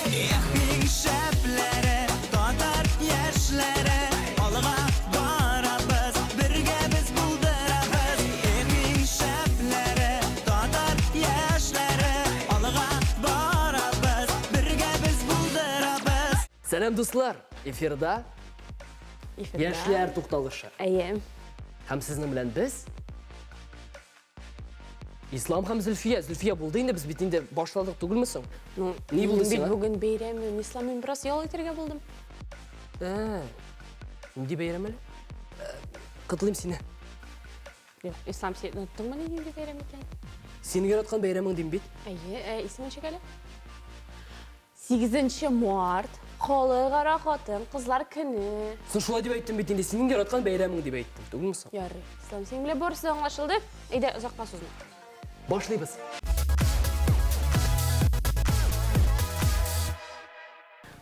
Ehning şeplere, tatar yaşlara, alga barabız, birge biz buldarabız. Ehning şeplere, tatar yaşlara, alga barabız, birge biz buldarabız. Selam dostlar, efirda Yaşlar to'xtalışı. Ayem. Hem sizni bilan biz İslam hem Zülfiye bo'ldi endi biz bitinde boshladik tugilmasin. Ne bo'ldi sen? Bugün bayramım, İslam'ın biraz yol etirge buldum. Nima bayram ele? Qidilayım seni. Yok, İslam seni unuttum mu neydi bayram ekan? Seni yaratgan bayraming deyim bit. İsmin çekeli. 8 Mart, Qo'li qara xotin, qizlar kuni. Sen şulay deb aytding bitinde sening yaratgan bayraming deb aytdim. Tugilmasin. Yarı. İslam sen bile borsa anlaşıldı. Eyde uzoqqa so'zma. Boshlaymiz.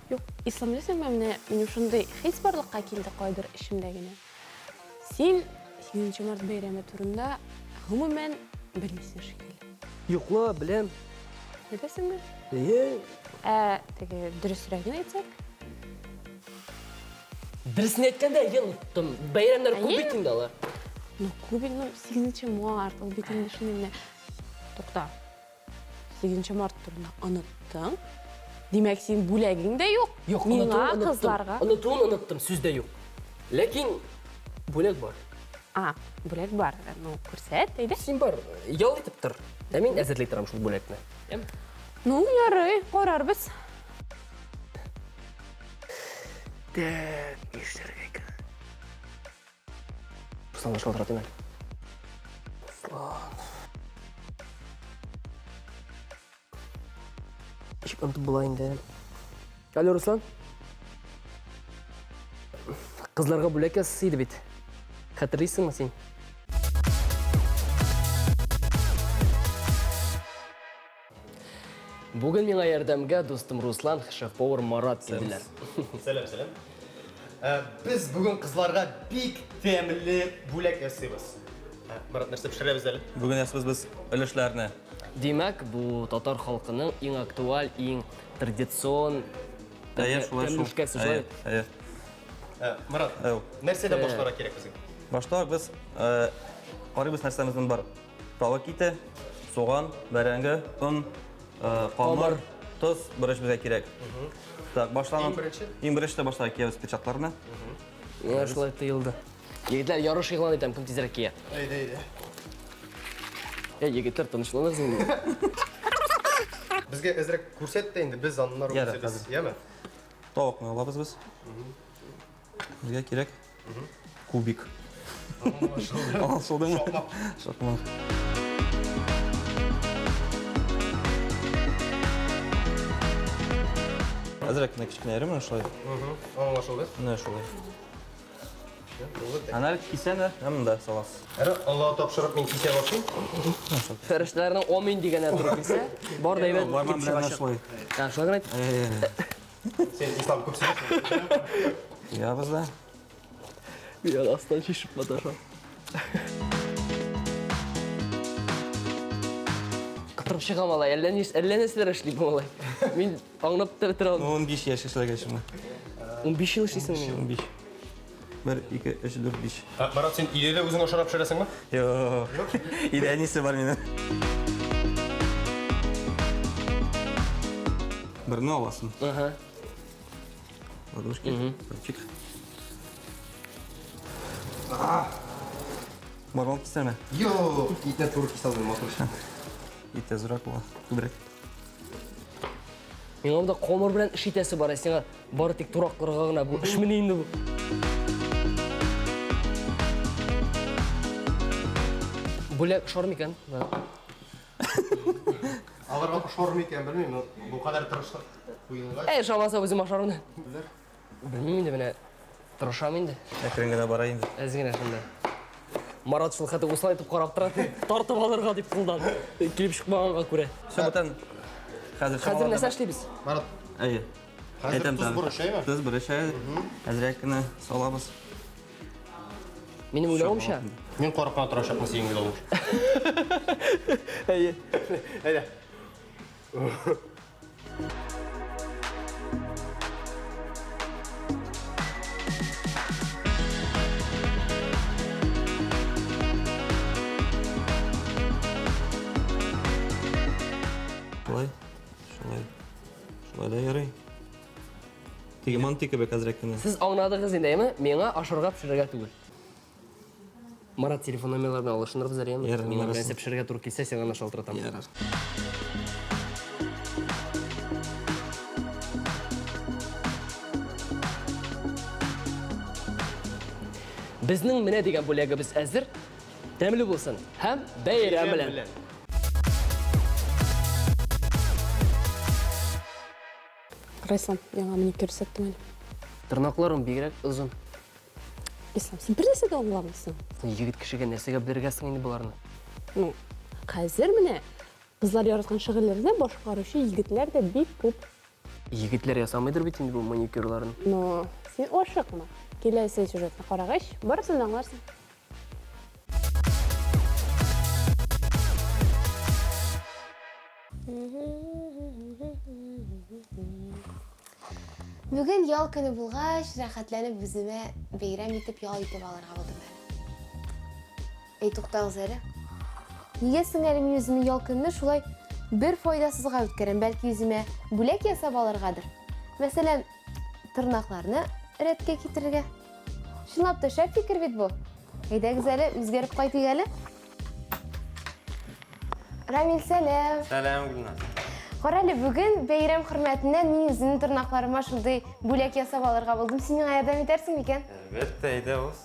Yok, İslam desem benim shunday his borliqqa keldi qoydir ishimdagina. Sen 8 Mart bayrami turida umuman bilmaysan shekilli. Yo'qla, bilam. Ne desin mi? Tege dürüstrəgini aytsak? Dirisini aytganda unuttum. Bayramlar ko'p bitinde alar. No, Kubin 8 Mart, o bitinde shunday. To'xta. 8 Mart turida unutdim. Demak, sen bo'lagingda yo'q. Yo'q, menga qizlarga. Unuttum, sizde yo'q. Lekin bo'lag bor. Bo'lag bor. No, ko'rsat, deydi. Sen bor, yol etib tur. Men azirlay turaman shu bo'lakni. No, yarı, qorar biz. İşlerge ekan. Ruslan boshqa o'tiradi men. Ruslan. Eshik unutib bo'layin de. Alo Ruslan. Qizlarga bo'lak asiydi bit. Xatirlaysanmi sen? Bugün menga yordamga do'stim Ruslan, Shahpover Marat keldilar. Selam. Biz bugün kızlarga bik temilli bulak yasaymiz. Marat narsa pishiramiz hali. Bugun yasaymiz biz ulushlarni. Demak, bu tatar xalqining eng aktual, eng traditsion temlushkasi shulay. Marat, narsadan boshqaroq kerak bizga? Boshqa biz qaraymiz narsamizdan bor. Provokita, so'g'on, barangi, un, qamir, tuz birish bizga kerak. Tak, başlayalım. En birinchi boshlaymiz pichoqlarni. Menga shulay tuyuldi. Yigitlar, yorish e'lon etam, kim tezroq keladi. Haydi. Yigitlar, tinchlanasizmi? Bizga azroq ko'rsatdi endi, biz onlar o'zimiz, yami? Tovuqni olamiz biz. Bizga kerak kubik. Sho'dami? Sho'qmoq. Azrakni kichkina ayirma shulay. Anlaşıldı. Ne shulay. Anar kisani hamda solasiz. Ara Alloh topshirib men kisa boshim. Farishtalarning omin degan turib kelsa, bor deyman. Borman bilan shulay. Ha, shulay ayt. Sen islom ko'psin. Ya bizda. Ya aslan şişip madaşa. Qıtırıp çıqam alay, ellenesizler işleyip alay. Men anlap tırtıralım. 15 yaş ishlagan shuni. 15 yıl işleysin men. 15. 1, 2, 3, 4, 5. Marat sen uyda o'zing oshirib pishirasanmi? Yo'q. İlanisi var meni. Birini olasın. Aha. Ладошки. Чик. Барон кисәме? Yo'q, itni to'g'ri kisaldim motor. İt tezroq bo'l. Ko'brak. Men onda qomir bilan ish etasi bor, senga bori tek turoq qirg'og'ina bu ishmini endi bu. Bo'lak shormikan? Agar oshormi ekan bilmayman, bu qadar tirishib qo'yinglar. Shamasa o'zim oshorni. Bilmayman endi mana tirisham endi. Ekranga borayin. Azgina shunda. Marat shulxati o'sal aytib qarab turadi. Tortib olirga deb qildan. Kelib chiqmaganga ko'ra. Sho'batan Hozir nima ishlaymiz? Marat, Ayi. hozir tuz burishaymi? Tuz burishaymi? Azrakni solamiz. Mening o'ylamamcha. Men qo'rqib turashapman yengil olmuş. Hayır. Haydi. Шулай да ярый. Теге манты кебек әзрәк кенә. Сіз аңладыңыз енді, әме? Меңа ашырға пішірге түгіл. Марат телефон номерларын алышыныр бізер, әме? Ярар, Меңа барасың. бірәсе пішірге тұрып келсе, сен ғана шалтыратам. Ярар. Біздің менә деген бөлегіміз әзір, тәмлі болсын, һәм бәйрәм белән. Қарайсам, жаңа мені көрсеттім әлі. Тырнақларым бигрәк ұзын. Ислам, сен бір нәрсе де аңламайсың. Егіт кішіге нәрсеге білдіргәсің енді бұларны. Ну, қазір міне қызлар яратқан шағырларда башқарушы егітлер де бик көп. Егітлер ясамайдыр бит енді бұл маникюрларын. Но сен ашықма. Келесі сюжетті қарағаш, барысын аңларсың. Бүгін ял күні болғаш, рахатланып өзіме бейрам етіп ял етіп аларға болдым әлі. Ей, тоқтағыз әрі. Неге сіңәлі мен өзіме ял күнні шулай бір файдасызға өткерім, бәлкі өзіме бүлек ясап алырғадыр. Мәселен, тырнақларны рәтке кетірге. Шынлап та шәп фикір бет бұл. Әйдәгіз әлі, өзгеріп қайтыг әлі. Рамил, сәлем. Сәлам, Гүлназ. Қаралы, бүгін бәйрам құрметінен мен өзінің тырнақларыма шылдай бүлек ясап алырға болдым. Сен мен аядам етерсің бекен? Әлбәттә, әйдә ос.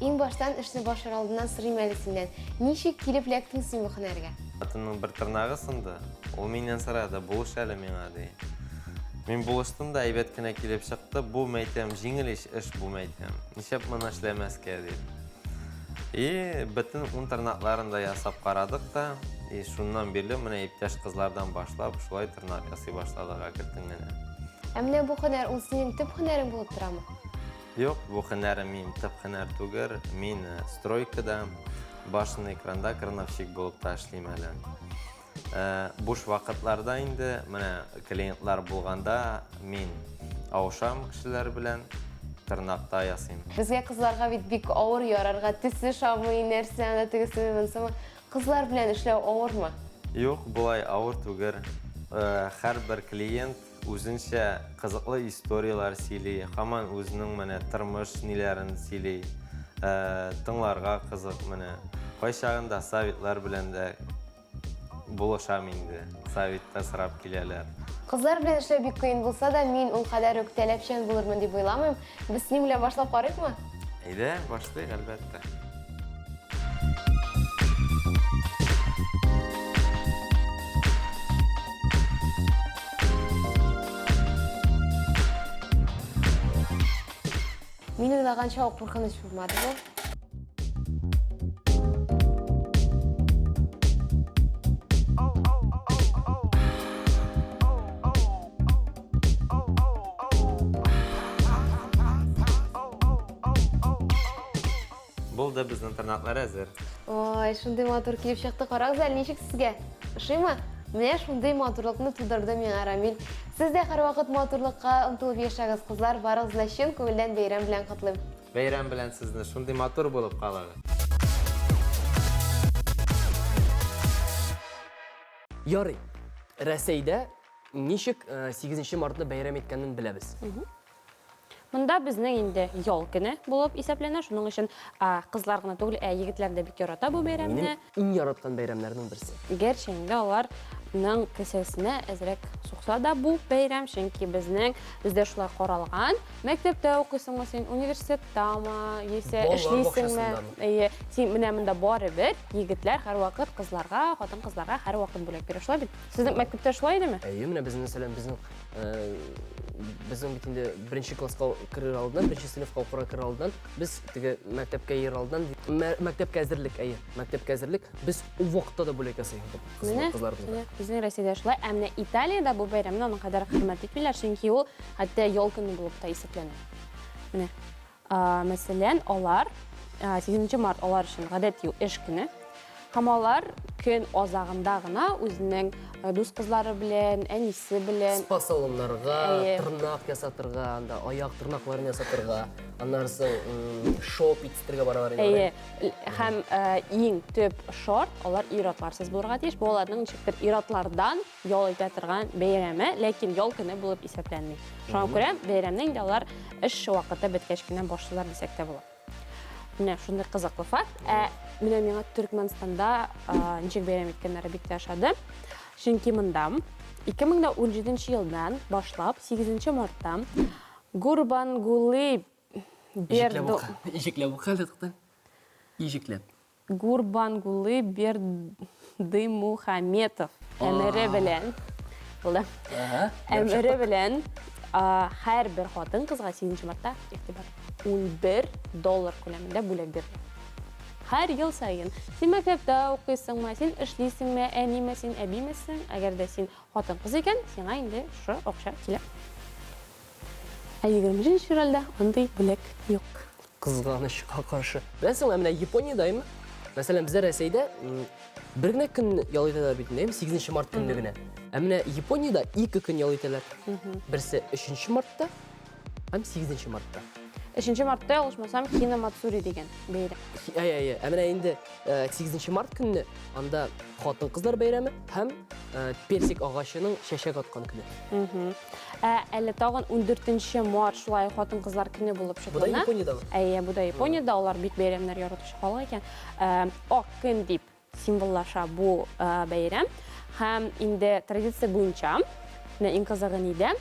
Ең баштан ішні башыр алдынан сұрайым әлі сенен. Нешек келіп ләктің сен бұқын әрге? Атының бір тырнағы сынды, ол менен сұрады, бұлыш әлі мен ады. Мен бұлыштым да әйбет кіне келіп шықты, бұл мәйтем, жеңіл іш бұл мәйтем. Нешеп мұны ішлемәске дейді. Бүтін ұн тырнақларын да ясап қарадық та, шуннан берлі мұны ептәш қызлардан башлап, шулай тырнақ ясай башладық әкірттің мәне. Әміне бұл қынар, ол сенен түп қынарың болып тұра ма? Yok, bu hınarı min tıp hınar tuğur, min stroykada, başın ekranda kırnavşik bulup taşlayım әлі. Boş vakitlarda indi, klientlar bulganda min avuşam kişiler bilen tırnaqta yasayım. Бізге қызларға бик ауыр ярарға, тісі шамы, нәрсені, тігісі мүнсімі. Қызлар білен ішлеу ауыр ма? Yok, бұлай ауыр туғыр. Her bir klient өзінше қызықлы историялар сөйлей, хаман өзінің тұрмыш нелерін сөйлей, тыңларға қызық қой шағында саветлар білен де болашам енді, саветті сұрап келелер. Қызлар білен ішлеу бик қиын болса да, мен ол қадар өк тәләпшен болырмын деп ойламайым. Біз сенің білен башлап қарайық ма? Әйді, башлайық әлбәтті. Мен ойлағанша ол қорқыныш болмады бұл. Бұл да біздің тырнақлар әзір. Ой, шындай матур келіп шықты. Қараңыз әлі нешік сізге? Ұшай ма? Міне шындай матурлықны тудырды мен Рамил. Сіз де қар вақыт матурлыққа ұмтылып ешағыз қызлар, барыңызына шын көңілден бейрам білән құтлым. Бейрам білән сіздің шындай матур болып қалағы. Ярый, Рәсейдә ничек 8 мартны бәйрәм иткәнен беләбез. Мұнда біздің енді ял күні болып есептлене. Шуның үшін қызлар ғана түгел, егетлер де бик ярата бұл бәйрәмне. Минем иң яраткан бәйрәмнәрнең берсе. Герченде оларның кесесіне әзірек соқса да бұл бәйрәм, чөнки бізде шулай қаралған. Мәктепте оқисыңмы сен, университетта ма, есе эшлисеңме? Сен менә монда барыбер егетләр һәр вакыт қызларға, хатын қызларға һәр вакыт бүләк бирә. Шулай бит. Сезнең мәктептә шулай идеме? Менә безнең бит инде беренче класска керер алдыннан, беренче сыйныфка керер алдыннан, без теге мәктәпкә йөр алдыннан, мәктәпкә әзерлек, без ул вакытта да бүләк ясыйбыз кызларыбызга. Безнең Россиядә шулай, ә менә Италиядә бу бәйрәмне аның кадәр хөрмәт итмиләр, чөнки ул хәтта ял көне булып та исәпләнә. Менә, мәсәлән, алар 8 март алар өчен гадәти эш көне. Һәм алар көн азагында гына үзенең дус кызлары белән, әнисе белән Спа салоннарга, тырнак ясатырга, анда аяк тырнакларын ясатырга, аннарсы шоу питстерге баралар Әйе, һәм ең төп шорт, олар иратларсыз булырга тиеш. Бу аларның ничектер иратлардан ял итә торган бәйрәме, ләкин ял көне булып исәпләнми. Шуңа күрә бәйрәмнең дә алар эш вакыты беткәч кенә башлыйлар дисәк тә була. Менә шундый кызыклы факт. Менә миңа Төркмәнстанда ничек бәйрәм иткәннәре бик тә ошады. Чөнки монда 2017 елдан башлап 8 мартта Гурбангулы Ижекләп укалыктан. Ижекләп. Гурбангулы Бердымухаметов әмере белән әмере белән һәр бер хатын кызга 8 мартта игътибар $11 күләмендә бүләк бирде. Һәр ел сайын син мәктәптә укыйсыңмы, син эшлисеңме, әниме, син әбимесең, әгәр дә син хатын кыз икән, сиңа инде шу акча килә. 20 февральдә андый бүләк юк. Кызганычка каршы. Беләсең, менә Япониядаймы? Мәсәлән, бездә Рәсәйдә бер генә көн ял итәләр бит, 8 март көнне генә. Ә менә Япониядә 2 көн ял итәләр. Берсе 3 мартта һәм 8 мартта. 3 мартта ялгышмасам Хинамацури дигән бәйрәм. Әйе, ә менә инде 8 март көнне анда хатын кызлар бәйрәме һәм персик агачының чәчәк аткан көне. Әле тагын 14 март шулай хатын кызлар көне булып Бу да чыгына. Япониядамы? Әйе, бу да Япониядә, алар бик бәйрәмнәр яратучы халык икән. Ак көн дип символлаша бу бәйрәм. Һәм инде традиция буенча, менә иң кызыгы нидә?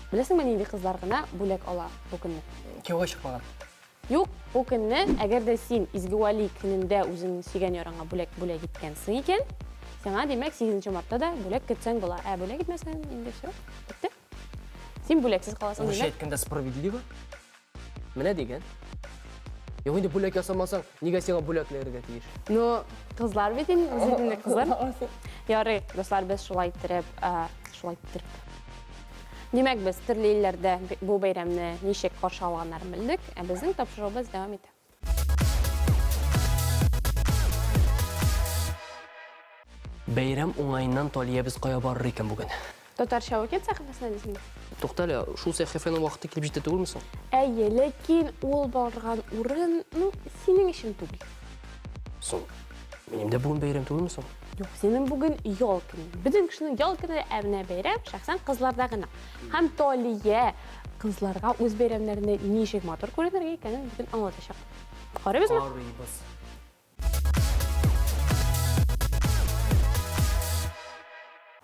Беләсеңме, нинди кызлар гына бүләк ала бу көнне? Кияүгә чыкмаган. Юк, бу көнне әгәр дә син изге вали көнендә үзеңнең сөйгән ярыңа бүләк иткәнсең икән, сиңа димәк 8 мартта да бүләк көтсәң була. Бүләк итмәсәң инде всё. Битте. Син бүләксез каласың Ул димәк. әйткәндә справедливо. Менә дигән. Юк инде бүләк ясамасаң, нигә сиңа бүләкләргә тиеш? Ну, кызлар бит инде, үзеңнең кызлар. Ярый, дуслар, без шулай иттереп. Димәк, без төрле илләрдә бу бәйрәмне ничек каршы алганнарын белдек, ә безнең тапшыруыбыз дәвам итә. Бәйрәм уңайыннан Талия без кая барыр икән бүген? Татарча вакыт сәхифәсенә дисеңме? Туктале, шул сәхифәнең вакыты килеп җитә түгелме соң? Әйе, ләкин ул барган урын, синең өчен түгел. Соң. Минем дә бүген бәйрәм түгелме соң? Юк, синең бүген ял көне. Бөтен кешенең ял көне әмнә бәйрәм, шәхсән кызларда гына. Һәм Талия кызларга үз бәйрәмнәрне ничек матур күренергә икәнен бүген аңлатачак. Карыйбызмы? Карыйбыз.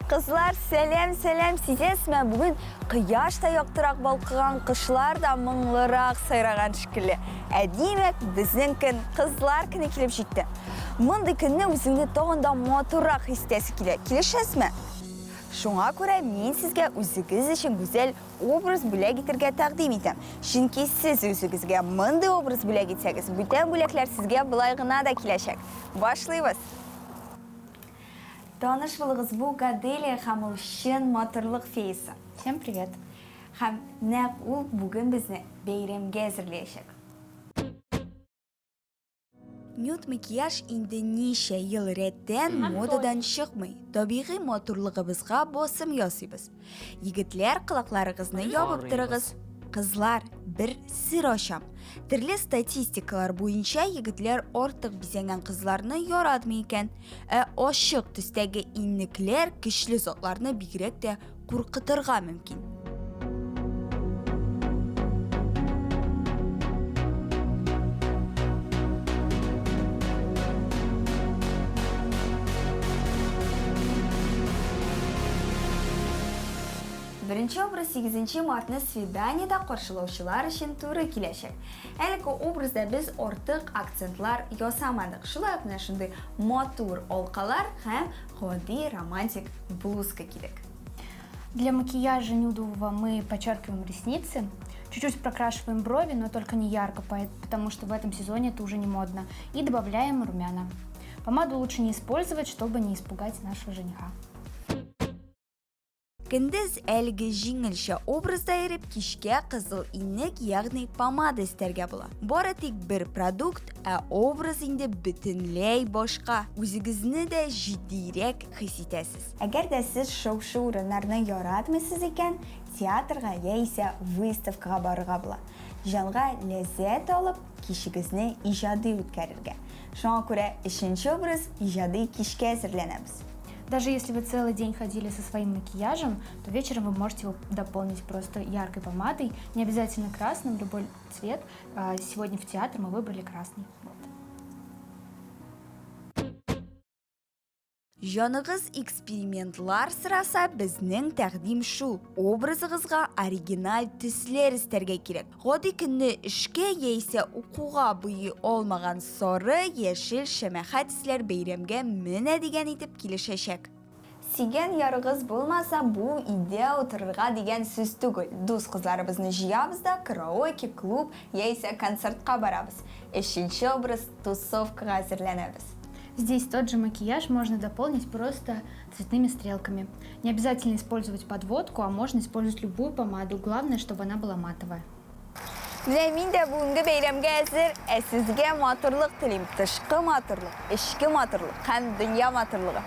Кызлар, сәлем, сизесме? Бүген кыяш та яктырак балкыган, кышлар да моңлырак сайраган шикелле. Димәк, безнең көн кызлар көне килеп җитте. Мондый көнне үзеңне тагын да матуррак хис итәсе килә. Килешәсезме? Шуңа күрә мин сезгә үзегез өчен гүзәл образ бүләк итәргә тәкъдим итәм. Чөнки сез үзегезгә мондый образ бүләк итсәгез, бүтән бүләкләр сезгә болай гына да киләчәк. Башлыйбыз. Таныш булыгыз, бу Гаделия һәм ул чын матурлык феясы. Всем привет! Һәм нәкъ ул бүген безне бәйрәмгә әзерләячәк. Нюд макияж инде ничә ел рәттән модадан чыкмый. Табигый матурлыгыбызга басым ясыйбыз. Егетләр, кылакларыгызны ябып торыгыз. Кызлар, бер сир ачам. Төрле статистикалар буенча егетләр артык бизәнгән кызларны яратмый икән. Ачык төстәге иннекләр көчле затларны бигрәк тә куркытырга мөмкин. Беренче образ 8 мартны свиданиедә каршылаучылар өчен туры киләчәк. Әлеге образда без артык акцентлар ясамадык. Шулай ук менә шундый матур алкалар һәм гади романтик блузка кидек. Для макияжа нюдового мы подчеркиваем ресницы, чуть-чуть прокрашиваем брови, но только не ярко, потому что в этом сезоне это уже не модно, и добавляем румяна. Помаду лучше не использовать, чтобы не испугать нашего жениха. Көндез әлеге җиңелчә образда иреп кичкә кызыл иннек, ягъни помада истәргә була. Бары тик бер продукт, образ инде бөтенләй башка. Үзегезне дә җитдирәк хис итәсез. Әгәр дә сез шоу-урыннарны яратмыйсыз икән, театрга яисә выставкага барырга була. жанға ләззәт алып, кишігізні ижады өткәрергә. Шуңа күрә 3-нче образ ижады кишкә әзерләнәбез. Даже если вы целый день ходили со своим макияжем, то вечером вы можете его дополнить просто яркой помадой, не обязательно красным, любой цвет. Сегодня в театр мы выбрали красный. Жаныгыз экспериментлар сыраса безнең тәкъдим шул. Образыгызга оригинал төсләр истәргә кирәк. Гади көнне эшкә яисә укуга буе алмаган сары, яшел шәмәхәт төсләр бәйрәмгә менә дигән итеп килешәчәк. Сигән ярыгыз булмаса, бу идея утырырга дигән сүз түгел. Дус кызларыбызны җыябыз да караоке, клуб яисә концертка барабыз. 3-нче образ тусовкага әзерләнәбез. Здесь тот же макияж можно дополнить просто цветными стрелками. Не обязательно использовать подводку, а можно использовать любую помаду. Главное, чтобы она была матовая. Мин дә бүгенге бәйрәмгә әзер, сезгә матурлык телим. Тышкы матурлык, эчке матурлык һәм дөнья матурлыгы.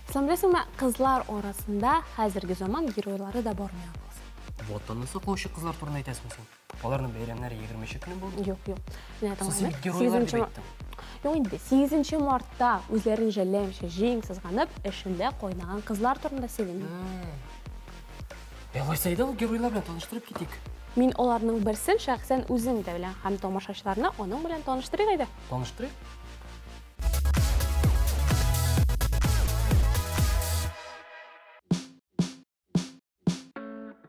Сен беләсеңме, кызлар арасында хәзерге заман геройлары да бар мы? Вот анысы кошы кызлар турында әйтәсең син. Аларның бәйрәмнәре 20 көне булды. Юк. Мен айтам. Сез геройлар дип әйттең. Юк инде 8 мартта үзләрен жәлләмчә җиң сызганып, эшендә кайнаган кызлар турында сөйлим. Алайса иде ул геройлар белән таныштырып китик. Мин аларның берсен шәхсән үзем дә белән һәм тамашачыларны аның белән таныштырыйк иде. Таныштырыйк.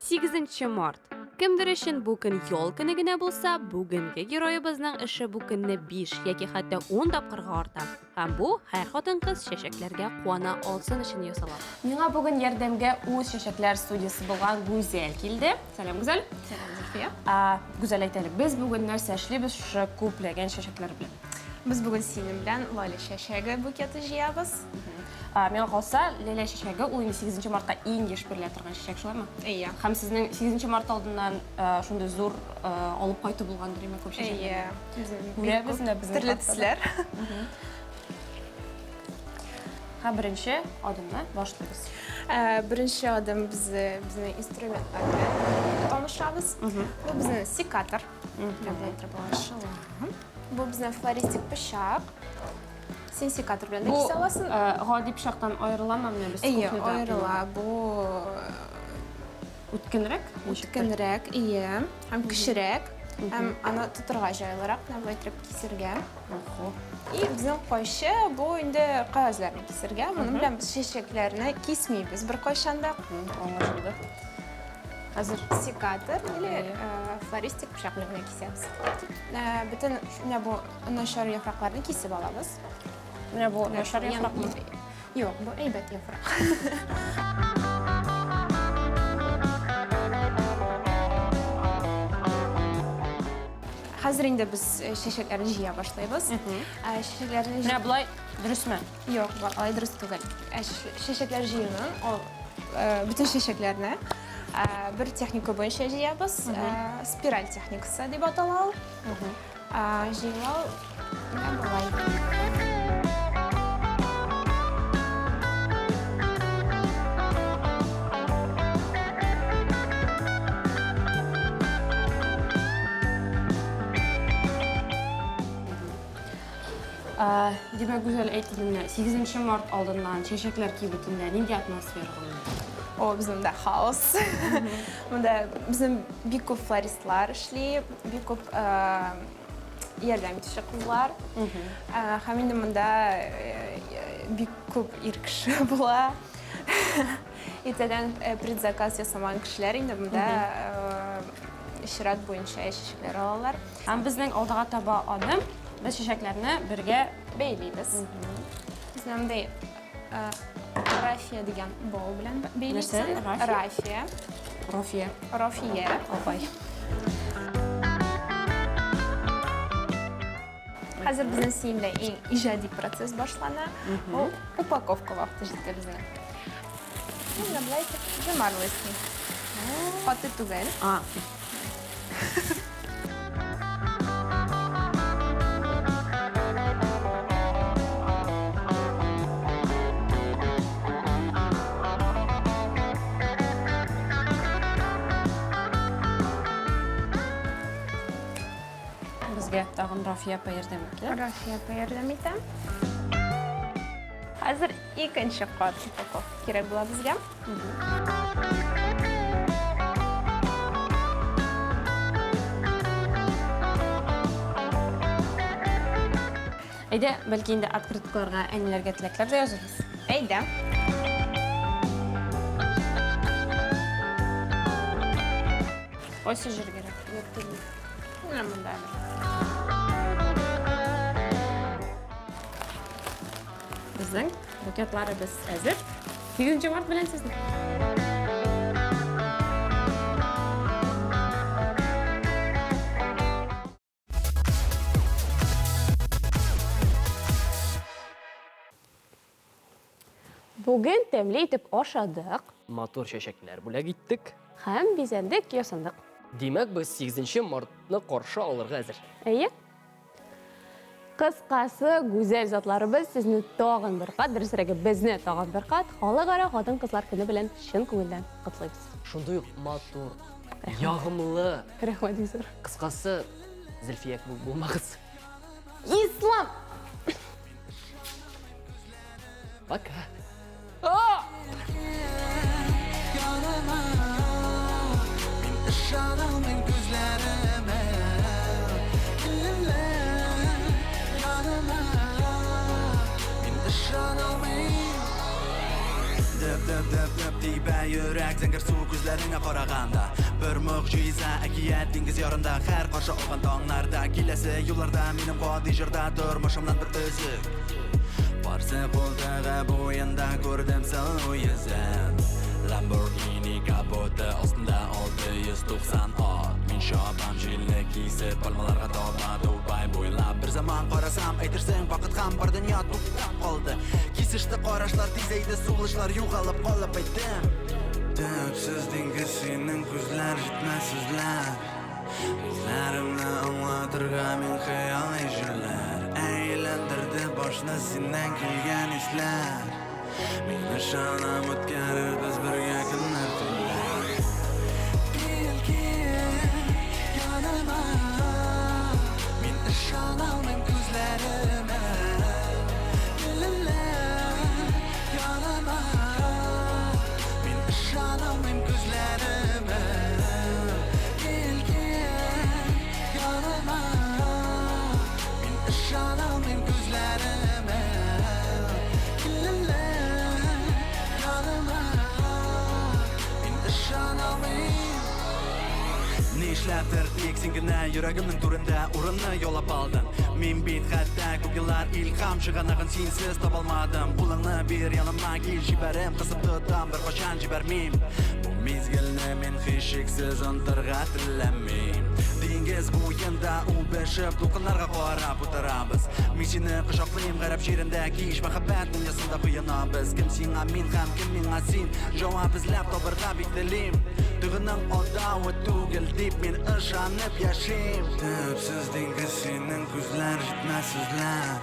8 март. Кемдер өчен бу көн ял көне генә булса, бүгенге героебызның эше бу көнне 5 яки хәтта 10 тапкырга арта. Һәм бу һәр хатын-кыз чәчәкләргә куана алсын өчен ясала. Миңа бүген ярдәмгә үз чәчәкләр студиясы булган Гүзәл килде. Сәлам Гүзәл. Сәлам Зөлфия. Гүзәл әйтәле, без бүген нәрсә эшлибез шушы күпләгән чәчәкләр белән. Biz bugün senin bilen Lale Şeşege buketi jiyabız. Миңа калса, Ләлә чәчәге ул 8 мартка иң еш берлә торган чәчәк шулаймы? Ия. Һәм сезнең 8 март алдыннан шундый зур алып кайту булгандыр име күп чәчәк. Ия. Bizning Türlü tüsler. Һәм беренче адымны башлыйбыз. Birinci adım bizning instrumentlar bilan tanışabız. Bu bizning sekator. Bu bizning floristik pishaq. Sen sekator bilan da kesa olasın. Bu гади пышактан айрыламы менә без Ия, кухняда? ayrıla. Bu Үткенрәк? үткенрәк, ия, һәм кечерәк. Һәм аны тутырга җайлырак, менә итеп кисергә. И безнең кайчы бу инде кагазларны кисергә. Моның белән без чәчәкләрне кисмибез бер кайчанда. Аңлашылды. Хәзер Секатор или флористик пычак белән кисәбез. Бөтен менә бу начар яфракларны кисеп алабыз. менә бу яшар яфракмы? Юк, бу әйбәт яфрак. Хәзер инде без чәчәкләрне җыя башлыйбыз. Чәчәкләрне Менә булай дөресме? Юк, алай дөрес түгел. Чәчәкләр җыюның бөтен чәчәкләрне bir техника буенча җыябыз. Спираль техникасы дип атала ул. Җыйлау менә булай. Димәк, Гүзәл әйтелгән 8 март алдыннан чәчәкләр киб бөтенләй нинди атмосфера булды? О, безнең дә хаос. Монда безнең бик күп флористлар эшли, бик күп ярдәм итүче кызлар. Һәм инде монда бик күп ир кеше була. Иртәдән предзаказ ясамаган кешеләр инде монда чират буенча чәчәкләр алалар. Һәм безнең алдыга таба адым без чәчәкләрне бергә бәйлибез. Безнең дә Рафия дигән бау белән бәйлибез. Рафия. Рофия. Рафия. Апай. Хәзер безнең синдә иҗади процесс башлана. Ул упаковка вакыты җитте безнең. Менә булай җимарлыйсың. Каты түгел. Bizge tağın Rafiya apa yardım etler. Rafiya apa yardım etəm. Hazır ikinci qat упаковка керек була bizga. Әйдә, бәлки инде открыткаларга әниләргә теләкләр дә язырбыз. Әйдә. Кайсы җиргә кирәк? Менә монда. Безнең букетларыбыз әзер. 8 март белән сезне. Бүген тәмле итеп ашадык Матур чәчәкләр бүләк иттек. һәм бизәндек, ясандык. Димәк, без 8 мартны каршы алырга әзер. Әйе. Кыскасы, гүзәл затларыбыз сезне тагын бер кат, дөресрәге безне тагын бер кат халыкара хатын-кызлар көне белән чын күңелдән котлыйбыз. Шундый ук матур, ягымлы, Рәхмәт Юсур. кыскасы, Зөлфия булмагыз. Ислам! Пока. Yanıma Min ışanalmın gözlerime Gülümle Yanıma Min ışanalmın Dıp deybe yürek Zengir su gözlerine qaraganda Bir muğcize Ekiyet dengiz yarında Her qarşı olğan dağlarda Kilesi yollarda Menim qadi jirda Durmuşumdan bir özük Varsa buldağı boyunda Gördüm sen o yüzden Lamborghini kapotu Ostunda 690 at Min şabam jilni kiysib Palmalarga toba Dubai boylab Bir zaman qarasam aytirsang Vaqt ham bir dunyo to'xtab qoldi Kesishdi qarashlar tezaydi So'lishlar yo'qolib qolib aytdim Dipsiz dengiz sening ko'zlar Jitmas so'zlar Ko'zlarimni anglatirgan men xayoliy jillar Aylantirdi boshni sendan kelgan eslar Meni shonam o'tkarir biz birga kunlar tunlar Kelgin yonima Men ishonolmam ko'zlarima Gullar yonima Men ishonolmam ko'zlarima Kelgin yonima Men ishonolmam ko'zlarima Nishlabdir teksinggina yuragimning turida o'rinni yo'lab oldim Men bit hatta ko'p yillar ilhom shig'anag'in sensiz topolmadim Qo'lingni ber yonimga kel jibarim qisib tutam bir qachon jibarmim Bu mezgilni men hech cheksiz unuttirga tilamayman Dengiz bo'yinda u beshib to'lqinlarga qarab o'tiramiz Men seni quchoqlayim qarab she'rinda kiyish muhabbat dunyosida quyonamiz Kim senga men ham kim menga sen javob izlab topirga bektilim Tug'uning odavi tugil deb men ishonib yashayim Dipsiz dengiz sening ko'zlar jitmas so'zlar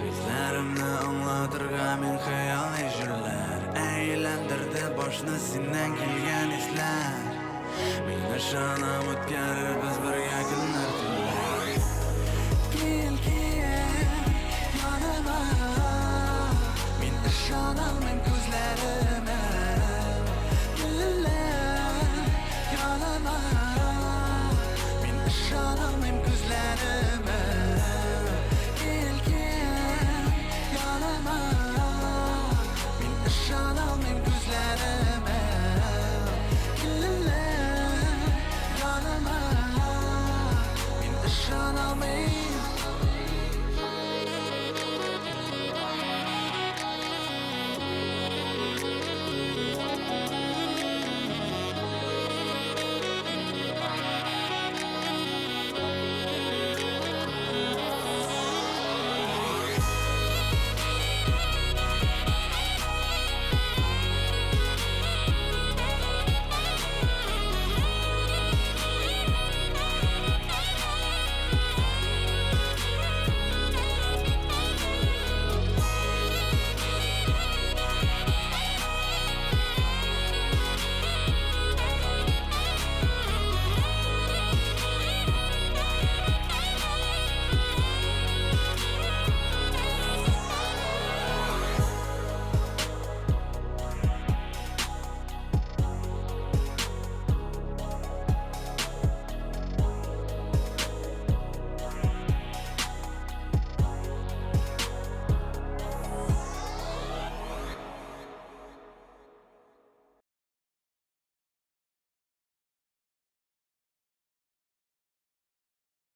Ko'zlarimni anglatirgan men xayoliy jillar Aylantirdi boshni sendan kelgan eslar Men ishonib o'tkarir biz birga